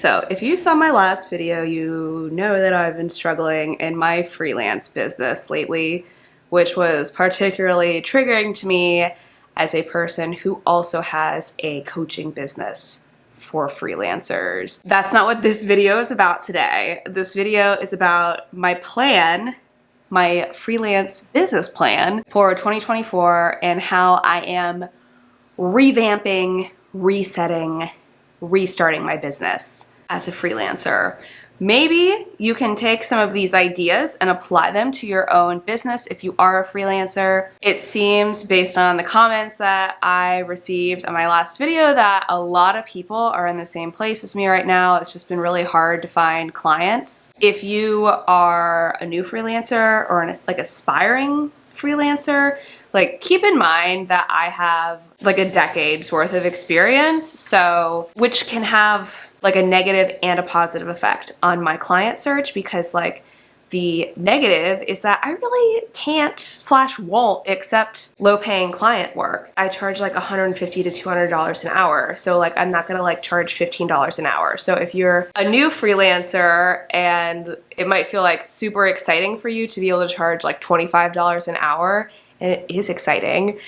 So if you saw my last video, you know that I've been struggling in my freelance business lately, which was particularly triggering to me as a person who also has a coaching business for freelancers. That's not what this video is about today. This video is about my plan, my freelance business plan for 2024 and how I am revamping, resetting, restarting my business as a freelancer. Maybe you can take some of these ideas and apply them to your own business if you are a freelancer. It seems, based on the comments that I received on my last video, that a lot of people are in the same place as me right now. It's just been really hard to find clients. If you are a new freelancer or an aspiring freelancer, keep in mind that I have a decade's worth of experience, so which can have a negative and a positive effect on my client search, because the negative is that I really can't / won't accept low-paying client work. I charge $150 to $200 an hour, so I'm not gonna charge $15 an hour. So if you're a new freelancer and it might feel super exciting for you to be able to charge $25 an hour, and it is exciting,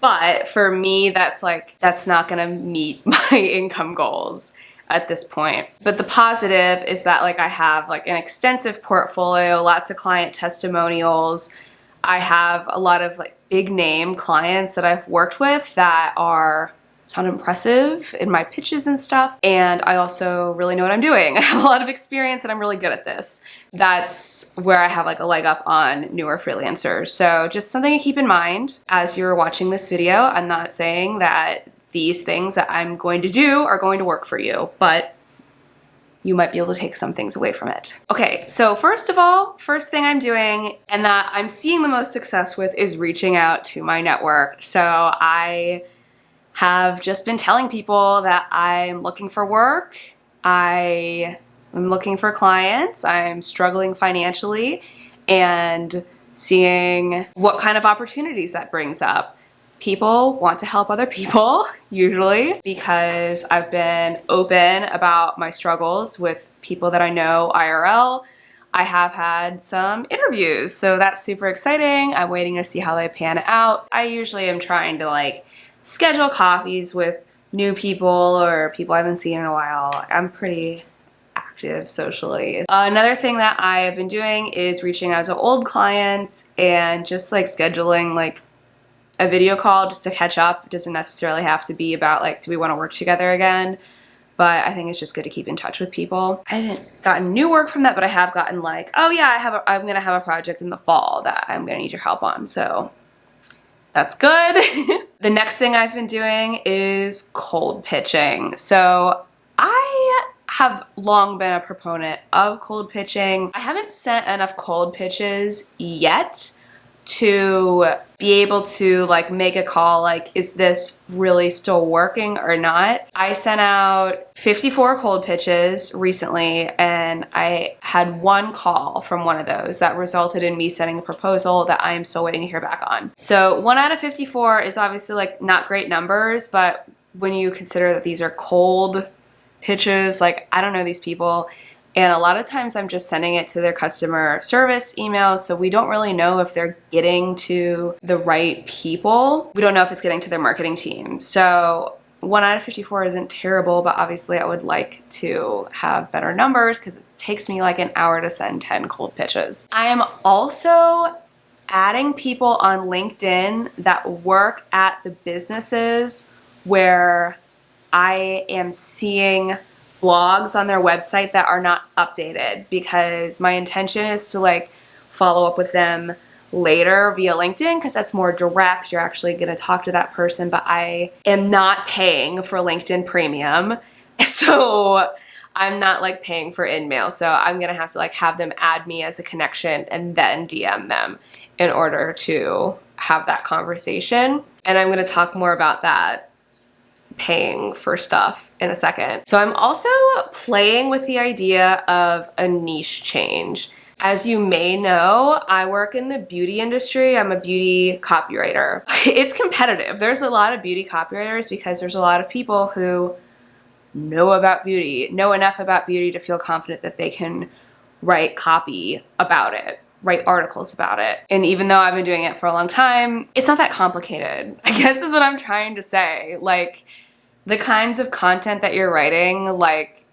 but for me that's not gonna meet my income goals at this point. But the positive is that I have an extensive portfolio, lots of client testimonials. I have a lot of big name clients that I've worked with that sound impressive in my pitches and stuff. And I also really know what I'm doing. I have a lot of experience and I'm really good at this. That's where I have a leg up on newer freelancers. So just something to keep in mind as you're watching this video. I'm not saying that these things that I'm going to do are going to work for you, but you might be able to take some things away from it. Okay, so first of all, first thing I'm doing and that I'm seeing the most success with is reaching out to my network. So I have just been telling people that I'm looking for work, I'm looking for clients, I'm struggling financially, and seeing what kind of opportunities that brings up. People want to help other people, usually, because I've been open about my struggles with people that I know IRL. I have had some interviews, so that's super exciting. I'm waiting to see how they pan out. I usually am trying to schedule coffees with new people or people I haven't seen in a while. I'm pretty active socially. Another thing that I have been doing is reaching out to old clients and just scheduling a video call just to catch up. It doesn't necessarily have to be about do we want to work together again, but I think it's just good to keep in touch with people. I haven't gotten new work from that, but I have gotten oh yeah, I'm gonna have a project in the fall that I'm gonna need your help on, so that's good. The next thing I've been doing is cold pitching. So I have long been a proponent of cold pitching. I haven't sent enough cold pitches yet to be able to make a call is this really still working or not. I sent out 54 cold pitches recently and I had one call from one of those that resulted in me sending a proposal that I am still waiting to hear back on. So 1 out of 54 is obviously not great numbers, but when you consider that these are cold pitches, I don't know these people. And a lot of times I'm just sending it to their customer service emails, so we don't really know if they're getting to the right people. We don't know if it's getting to their marketing team. So 1 out of 54 isn't terrible, but obviously I would like to have better numbers because it takes me an hour to send 10 cold pitches. I am also adding people on LinkedIn that work at the businesses where I am seeing blogs on their website that are not updated, because my intention is to follow up with them later via LinkedIn because that's more direct. You're actually going to talk to that person, but I am not paying for LinkedIn Premium, so I'm not paying for InMail. So I'm going to have to have them add me as a connection and then DM them in order to have that conversation. And I'm going to talk more about that paying for stuff in a second. So I'm also playing with the idea of a niche change. As you may know, I work in the beauty industry. I'm a beauty copywriter. It's competitive. There's a lot of beauty copywriters because there's a lot of people who know about beauty, know enough about beauty to feel confident that they can write copy about it, write articles about it. And even though I've been doing it for a long time, it's not that complicated, I guess is what I'm trying to say. Like, the kinds of content that you're writing, like,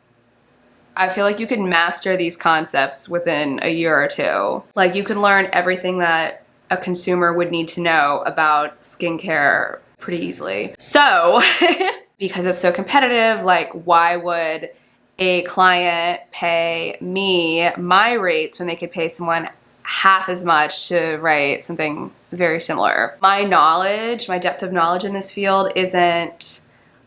I feel like you can master these concepts within a year or two. Like, you can learn everything that a consumer would need to know about skincare pretty easily. So, because it's so competitive, like, why would a client pay me my rates when they could pay someone half as much to write something very similar? My knowledge, my depth of knowledge in this field isn't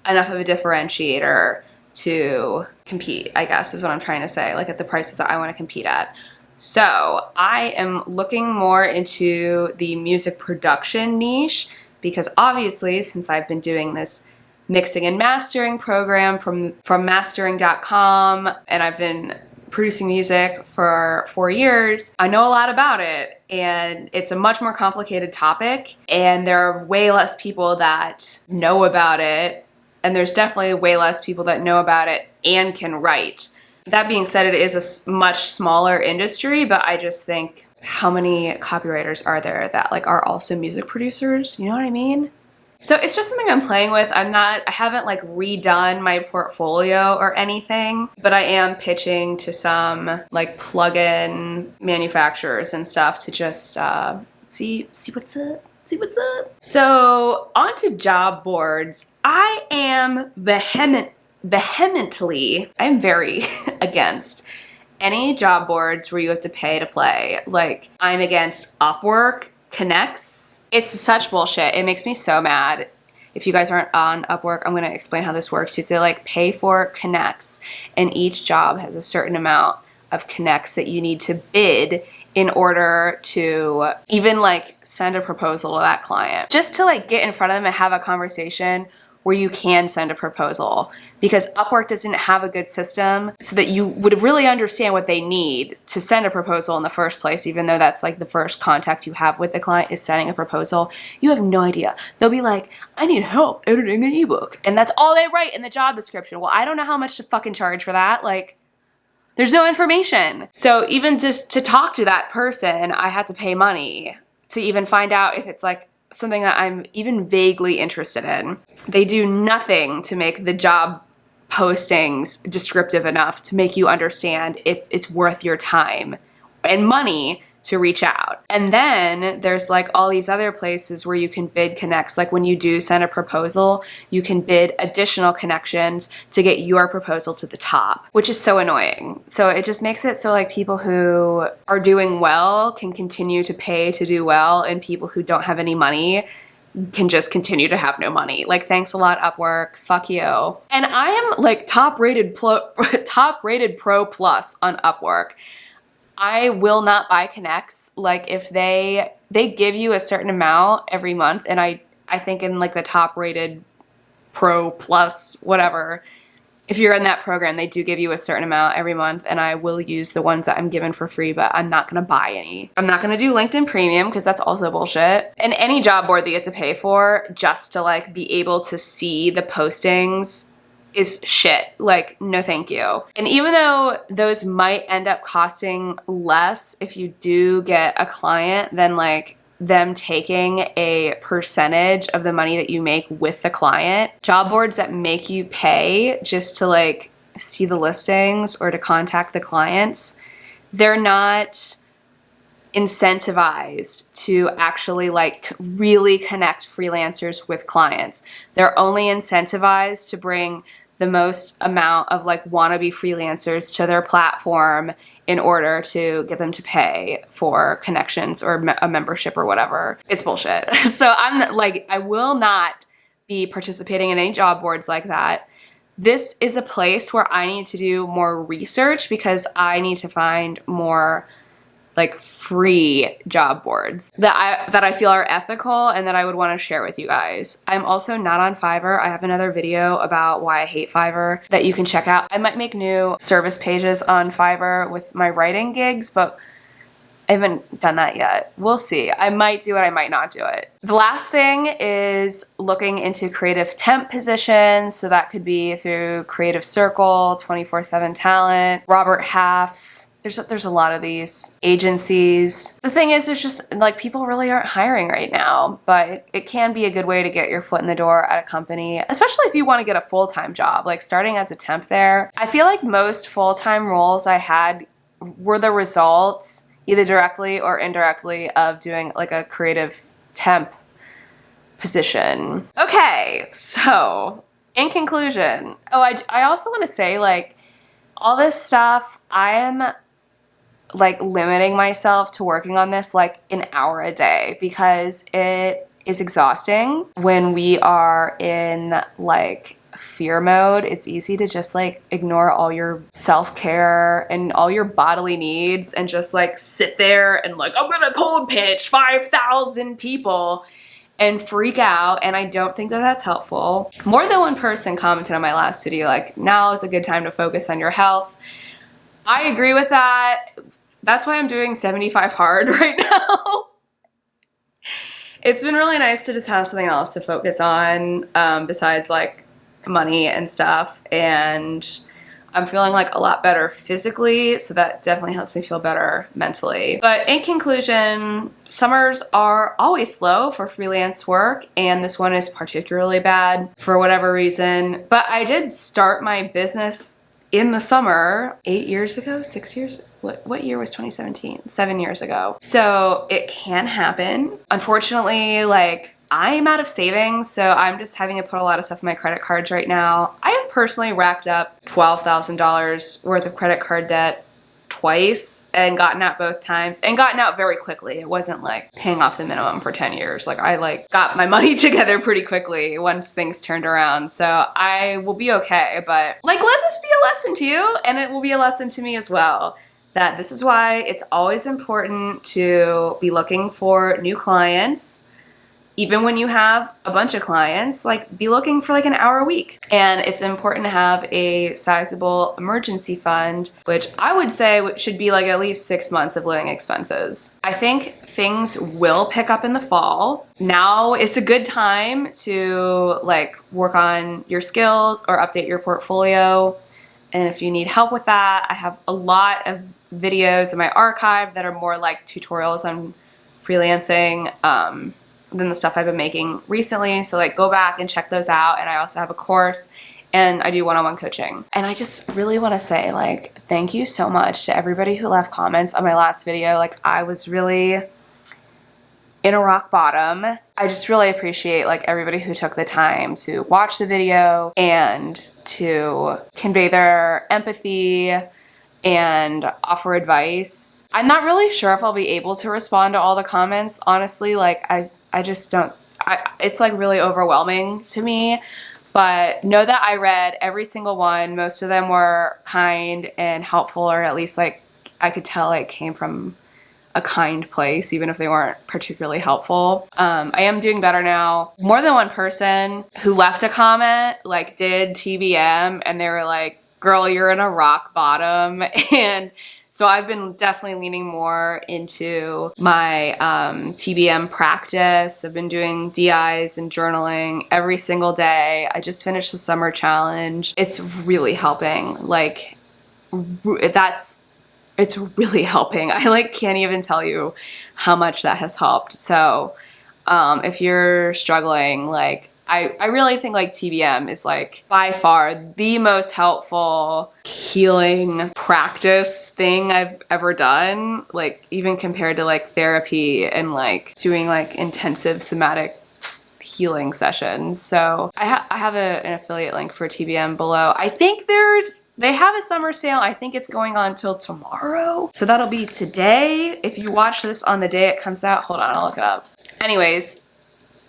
enough of a differentiator to compete, I guess is what I'm trying to say, like at the prices that I want to compete at. So I am looking more into the music production niche because obviously, since I've been doing this mixing and mastering program from mastering.com, and I've been producing music for 4 years, I know a lot about it, and it's a much more complicated topic, and there are way less people that know about it, and there's definitely way less people that know about it and can write. That being said, it is a much smaller industry, but I just think, how many copywriters are there that like are also music producers? You know what I mean? So it's just something I'm playing with. I haven't like redone my portfolio or anything, but I am pitching to some like plugin manufacturers and stuff to just see what's up. See what's up. So onto job boards. I am vehemently, I'm very against any job boards where you have to pay to play. Like, I'm against Upwork, Connects. It's such bullshit. It makes me so mad. If you guys aren't on Upwork, I'm gonna explain how this works. You have to like pay for Connects, and each job has a certain amount of Connects that you need to bid in order to even like send a proposal to that client. Just to like get in front of them and have a conversation where you can send a proposal, because Upwork doesn't have a good system so that you would really understand what they need to send a proposal in the first place, even though that's like the first contact you have with the client is sending a proposal. You have no idea. They'll be like, I need help editing an ebook. And that's all they write in the job description. Well, I don't know how much to fucking charge for that. Like, there's no information. So even just to talk to that person, I had to pay money to even find out if it's like something that I'm even vaguely interested in. They do nothing to make the job postings descriptive enough to make you understand if it's worth your time and money to reach out. And then there's like all these other places where you can bid connects. Like when you do send a proposal, you can bid additional connections to get your proposal to the top, which is so annoying. So it just makes it so like people who are doing well can continue to pay to do well, and people who don't have any money can just continue to have no money. Like, thanks a lot, Upwork. Fuck you. And I am like top rated pro plus on Upwork. I will not buy Connects. Like, if they give you a certain amount every month, and I think in like the top rated pro plus whatever, if you're in that program, they do give you a certain amount every month, and I will use the ones that I'm given for free, but I'm not gonna buy any. I'm not gonna do LinkedIn Premium because that's also bullshit. And any job board that you have to pay for just to like be able to see the postings is shit. Like, no thank you. And even though those might end up costing less if you do get a client than like them taking a percentage of the money that you make with the client, job boards that make you pay just to like see the listings or to contact the clients, they're not incentivized to actually like really connect freelancers with clients. They're only incentivized to bring the most amount of like wannabe freelancers to their platform in order to get them to pay for connections or a membership or whatever. It's bullshit. So I'm like, I will not be participating in any job boards like that. This is a place where I need to do more research because I need to find more like free job boards that I feel are ethical and that I would want to share with you guys. I'm also not on Fiverr. I have another video about why I hate Fiverr that you can check out. I might make new service pages on Fiverr with my writing gigs, but I haven't done that yet. We'll see. I might do it, I might not do it. The last thing is looking into creative temp positions. So that could be through Creative Circle, 24/7 Talent, Robert Half. There's a lot of these agencies. The thing is, there's just like people really aren't hiring right now, but it can be a good way to get your foot in the door at a company, especially if you want to get a full-time job, like starting as a temp there. I feel like most full-time roles I had were the result, either directly or indirectly, of doing like a creative temp position. Okay, so in conclusion, I also want to say, like, all this stuff, I am like limiting myself to working on this like an hour a day because it is exhausting. When we are in like fear mode, it's easy to just like ignore all your self-care and all your bodily needs and just like sit there and like, I'm gonna cold pitch 5,000 people and freak out. And I don't think that that's helpful. More than one person commented on my last video, like, now is a good time to focus on your health. I agree with that. That's why I'm doing 75 hard right now. It's been really nice to just have something else to focus on besides like money and stuff. And I'm feeling like a lot better physically, so that definitely helps me feel better mentally. But in conclusion, summers are always slow for freelance work, and this one is particularly bad for whatever reason. But I did start my business in the summer 8 years ago, 6 years? What year was 2017? 7 years ago. So it can happen. Unfortunately, like, I'm out of savings, so I'm just having to put a lot of stuff in my credit cards right now. I have personally racked up $12,000 worth of credit card debt twice and gotten out both times, and gotten out very quickly. It wasn't like paying off the minimum for 10 years. Like, I like got my money together pretty quickly once things turned around. So I will be okay, but like, let this be a lesson to you, and it will be a lesson to me as well, that this is why it's always important to be looking for new clients. Even when you have a bunch of clients, like, be looking for like an hour a week. And it's important to have a sizable emergency fund, which I would say should be like at least 6 months of living expenses. I think things will pick up in the fall. Now it's a good time to like work on your skills or update your portfolio. And if you need help with that, I have a lot of videos in my archive that are more like tutorials on freelancing than the stuff I've been making recently. So like, go back and check those out. And I also have a course, and I do one-on-one coaching. And I just really want to say, like, thank you so much to everybody who left comments on my last video. Like, I was really in a rock bottom. I just really appreciate like everybody who took the time to watch the video and to convey their empathy and offer advice. I'm not really sure if I'll be able to respond to all the comments, honestly. Like, I just don't, it's like really overwhelming to me. But know that I read every single one. Most of them were kind and helpful, or at least like I could tell it came from a kind place, even if they weren't particularly helpful. I am doing better now. More than one person who left a comment like did TBM, and they were like, girl, you're in a rock bottom. And so I've been definitely leaning more into my TBM practice. I've been doing DIs and journaling every single day. I just finished the summer challenge. It's really helping. Like, it's really helping. I like can't even tell you how much that has helped. So if you're struggling, like, I really think like TBM is like by far the most helpful healing practice thing I've ever done. Like, even compared to like therapy and like doing like intensive somatic healing sessions. So I have an affiliate link for TBM below. I think they have a summer sale. I think it's going on till tomorrow. So that'll be today. If you watch this on the day it comes out, hold on, I'll look it up. Anyways,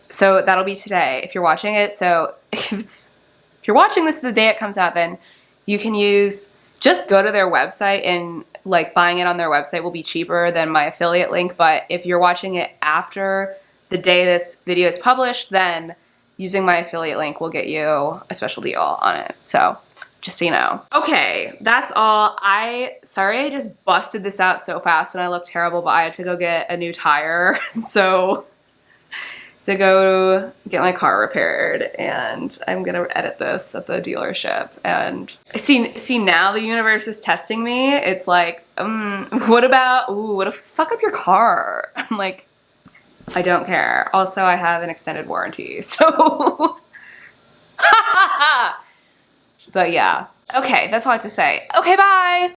so that'll be today if you're watching it. So if you're watching this the day it comes out, then you can just go to their website, and like buying it on their website will be cheaper than my affiliate link. But if you're watching it after the day this video is published, then using my affiliate link will get you a special deal on it. So Just so you know. Okay, that's all. Sorry I just busted this out so fast and I look terrible, but I had to go get a new tire. So to go get my car repaired, and I'm gonna edit this at the dealership. And see now the universe is testing me. It's like, what if fuck up your car? I'm like, I don't care. Also, I have an extended warranty, so but yeah. Okay, that's all I have to say. Okay, bye!